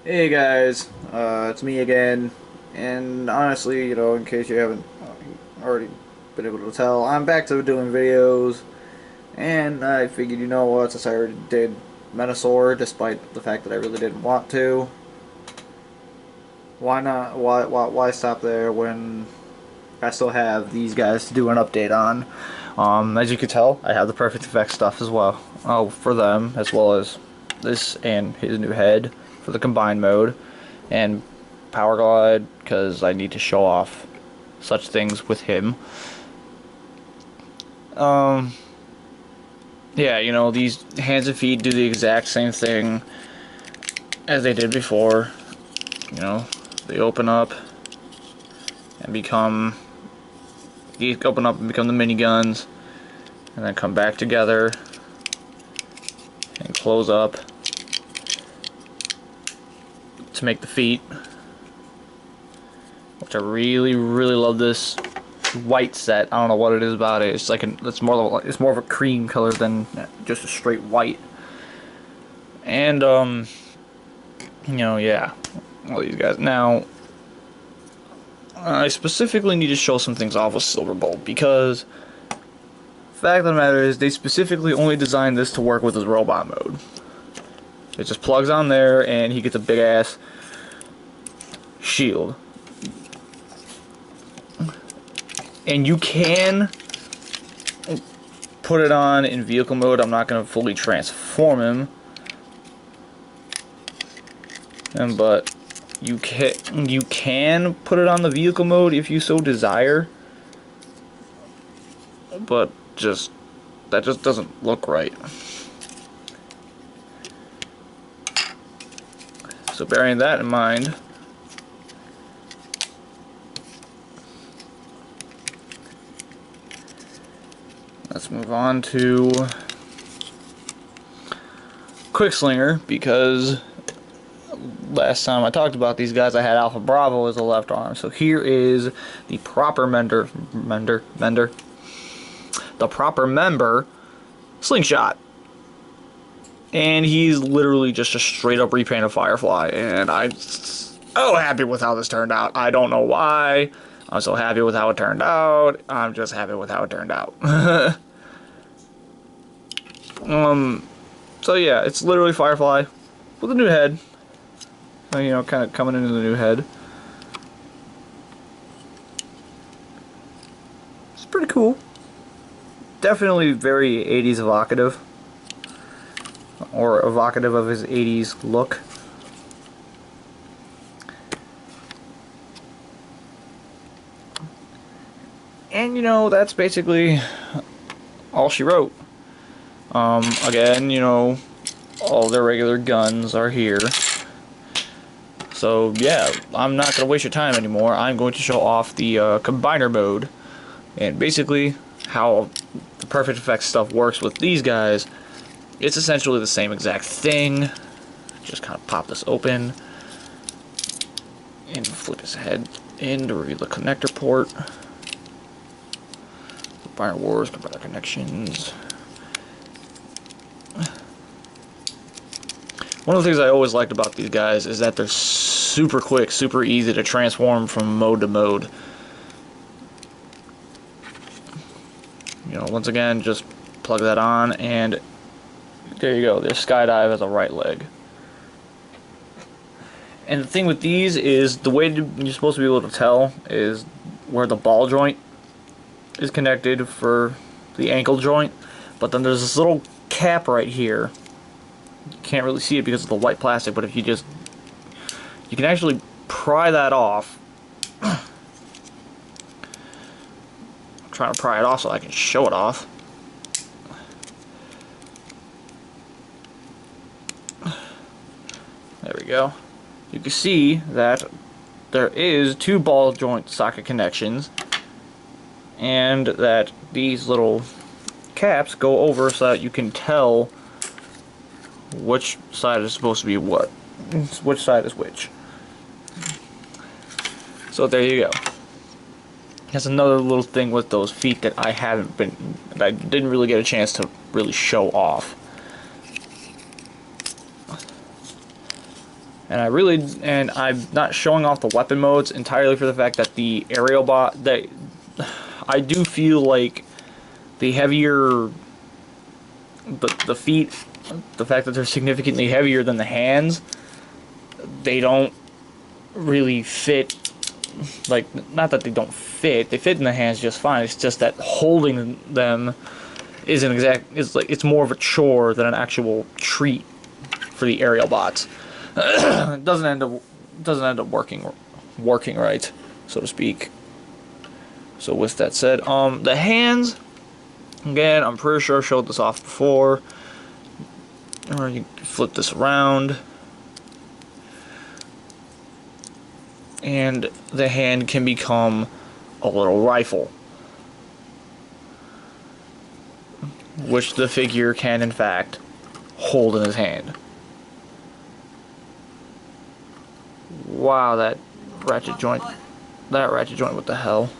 Hey guys, it's me again, and honestly, in case you haven't already been able to tell, I'm back to doing videos, and I figured, you know what, since I already did Metasaur, despite the fact that I really didn't want to, why not, why stop there when I still have these guys to do an update on. As you can tell, I have the Perfect Effects stuff as well, for them, as well as this and his new head for the combined mode, and Power Glide, because I need to show off such things with him. Um, yeah, these hands and feet do the exact same thing as they did before. You know, they open up and become the miniguns, and then come back together and close up to make the feet. Which I really, really love this white set. I don't know what it is about it. It's like it's more of a cream color than just a straight white. And yeah, all these guys. Now, I specifically need to show some things off with Silverbolt because the fact of the matter is they specifically only designed this to work with his robot mode. It just plugs on there and he gets a big ass shield. And you can put it on in vehicle mode. I'm not going to fully transform him, but you can put it on the vehicle mode if you so desire. But that just doesn't look right. So bearing that in mind, let's move on to Quickslinger, because last time I talked about these guys, I had Alpha Bravo as the left arm. So here is the proper the proper member Slingshot. And he's literally just a straight up repaint of Firefly, and I'm so happy with how this turned out. I don't know why. I'm so happy with how it turned out. I'm just happy with how it turned out. So yeah, it's literally Firefly with a new head. Kind of coming into the new head. It's pretty cool. Definitely very 80s evocative. Or evocative of his 80s look. And that's basically all she wrote. Again, all their regular guns are here. So yeah, I'm not going to waste your time anymore. I'm going to show off the combiner mode. And basically how the Perfect Effects stuff works with these guys. It's essentially the same exact thing. Just kind of pop this open and flip his head in to reveal the connector port. Combiner Wars, Combiner Connections. One of the things I always liked about these guys is that they're super quick, super easy to transform from mode to mode. Once again, just plug that on and there you go. There's Skydive as a right leg. And the thing with these is the way you're supposed to be able to tell is where the ball joint is connected for the ankle joint, but then there's this little cap right here. You can't really see it because of the white plastic, but if you can actually pry that off. I'm trying to pry it off so I can show it off. There we go. You can see that there is two ball joint socket connections, and that these little caps go over so that you can tell which side is supposed to be which side is which. So there you go. That's another little thing with those feet that I didn't really get a chance to really show off. And I'm not showing off the weapon modes entirely for the fact that the aerial bot, I do feel like the heavier, the feet, the fact that they're significantly heavier than the hands, they don't really fit. Like, not that they don't fit, they fit in the hands just fine. It's just that holding them it's more of a chore than an actual treat for the aerial bots. It doesn't end up working right, so to speak. So with that said, the hands, again, I'm pretty sure I showed this off before. Or you flip this around, and the hand can become a little rifle, which the figure can in fact hold in his hand. Wow, that ratchet joint, what the hell?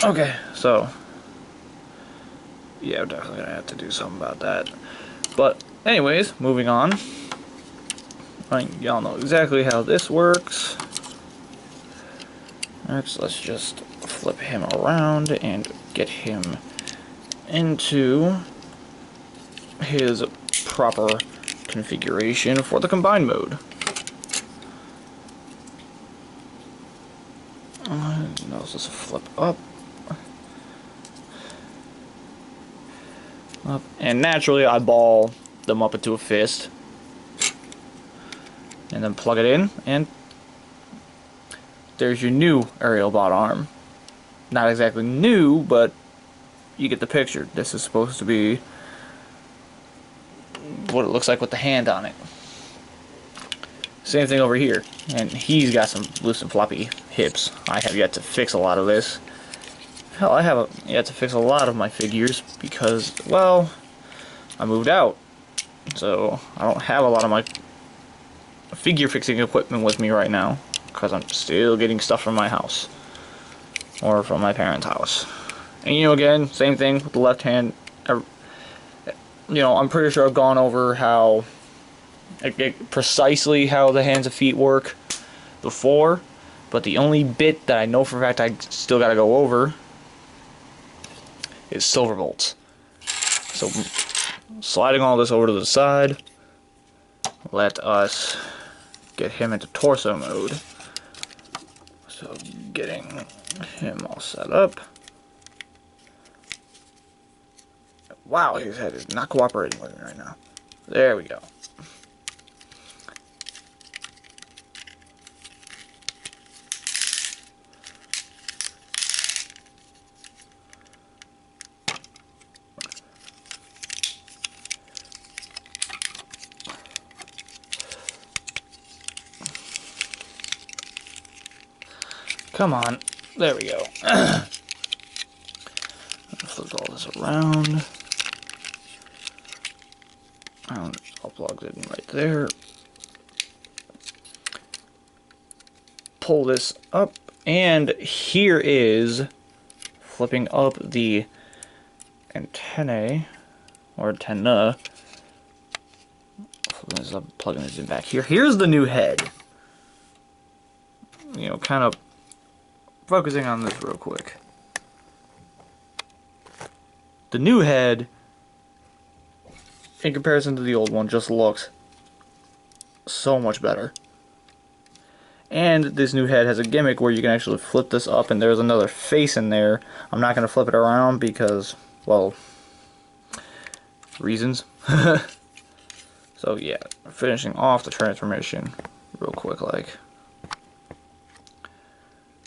Okay, so yeah, I'm definitely gonna have to do something about that. But anyways, moving on. Y'all know exactly how this works. Alright, so let's just flip him around and get him into his proper configuration for the combined mode. Now let's just flip up. And naturally I ball them up into a fist. And then plug it in, and there's your new aerial bot arm. Not exactly new, but you get the picture. This is supposed to be what it looks like with the hand on it. Same thing over here. And he's got some loose and floppy hips. I have yet to fix a lot of this. Hell, I have yet to fix a lot of my figures because, well, I moved out. So I don't have a lot of my figure fixing equipment with me right now because I'm still getting stuff from my house or from my parents' house. And you know, again, same thing with the left hand. You know, I'm pretty sure I've gone over how precisely how the hands and feet work before, but the only bit that I know for a fact I still gotta go over is silver bolts. So sliding all this over to the side, let us get him into torso mode. So getting him all set up. Wow, his head is not cooperating with me right now. There we go. Come on. There we go. Flip all this around. I'll plug it in right there. Pull this up, and here is flipping up the antennae, or antenna. Flipping this up, plugging this in back here. Here's the new head. You know, kind of focusing on this real quick. The new head, in comparison to the old one, just looks so much better. And this new head has a gimmick where you can actually flip this up and there's another face in there. I'm not going to flip it around because, well, reasons. So yeah, finishing off the transformation real quick like.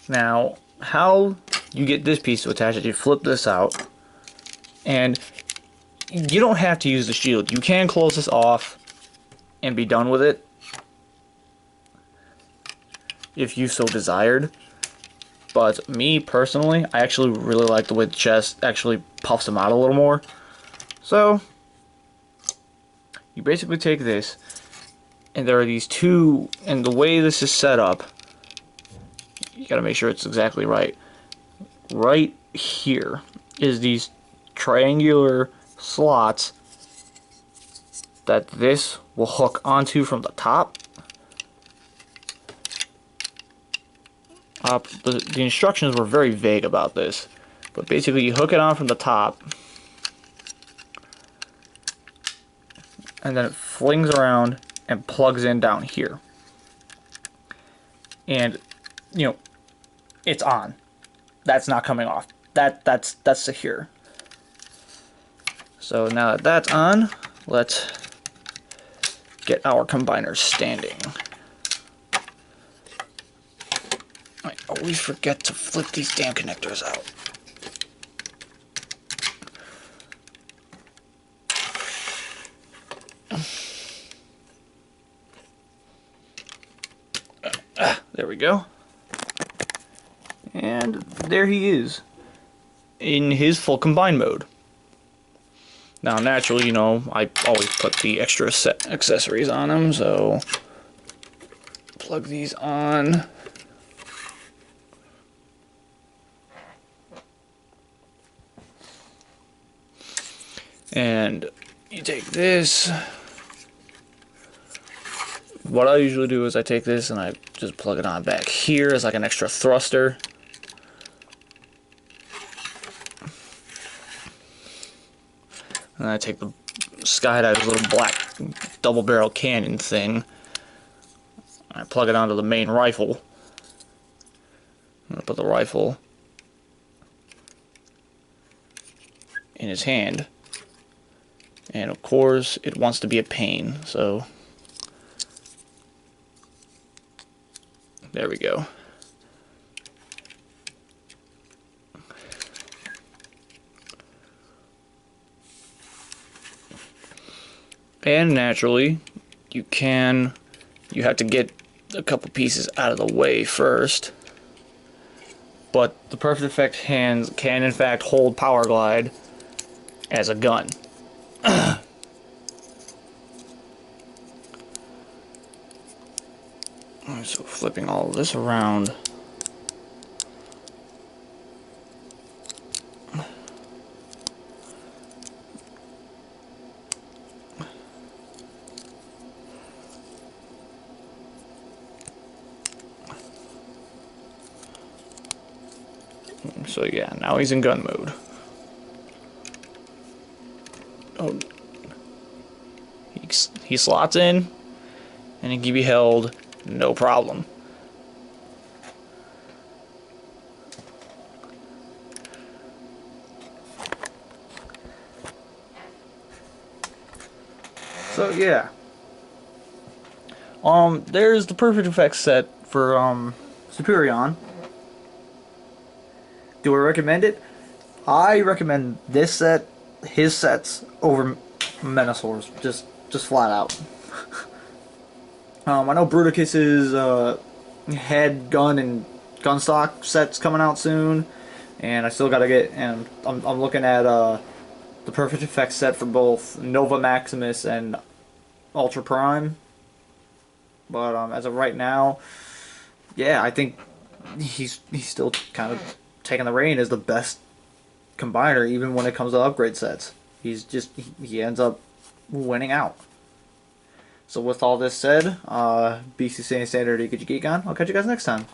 Now, how you get this piece to attach it, you flip this out, and you don't have to use the shield. You can close this off and be done with it if you so desired. But me, personally, I actually really like the way the chest actually puffs them out a little more. So, you basically take this, and there are these two, and the way this is set up, you gotta make sure it's exactly right. Right here is these triangular slots that this will hook onto from the top. The instructions were very vague about this, but basically you hook it on from the top, and then it flings around and plugs in down here. And, you know, it's on. That's not coming off. That's secure. So now that that's on, let's get our combiners standing. I always forget to flip these damn connectors out. There we go. And there he is in his full combine mode. Now, naturally, you know, I always put the extra set accessories on him, so plug these on. And you take this. What I usually do is I take this and I just plug it on back here as like an extra thruster. And I take the Skydive's little black double barrel cannon thing. I plug it onto the main rifle. I'm gonna put the rifle in his hand. And of course, it wants to be a pain, so there we go. And naturally, you have to get a couple pieces out of the way first. But the Perfect Effect hands can in fact hold Power Glide as a gun. So flipping all of this around. So yeah, now he's in gun mode. Oh, he slots in, and he can be held, no problem. So yeah, there's the Perfect Effects set for Superion. Do I recommend it? I recommend this set, his sets, over Menasors, just flat out. I know Bruticus's head, gun, and gun stock sets coming out soon, and I still gotta get. And I'm looking at the Perfect Effects set for both Nova Maximus and Ultra Prime. But as of right now, yeah, I think he's still kind of taking the reign as the best combiner, even when it comes to upgrade sets. He ends up winning out. So with all this said, BC Standard, you get your geek on. I'll catch you guys next time.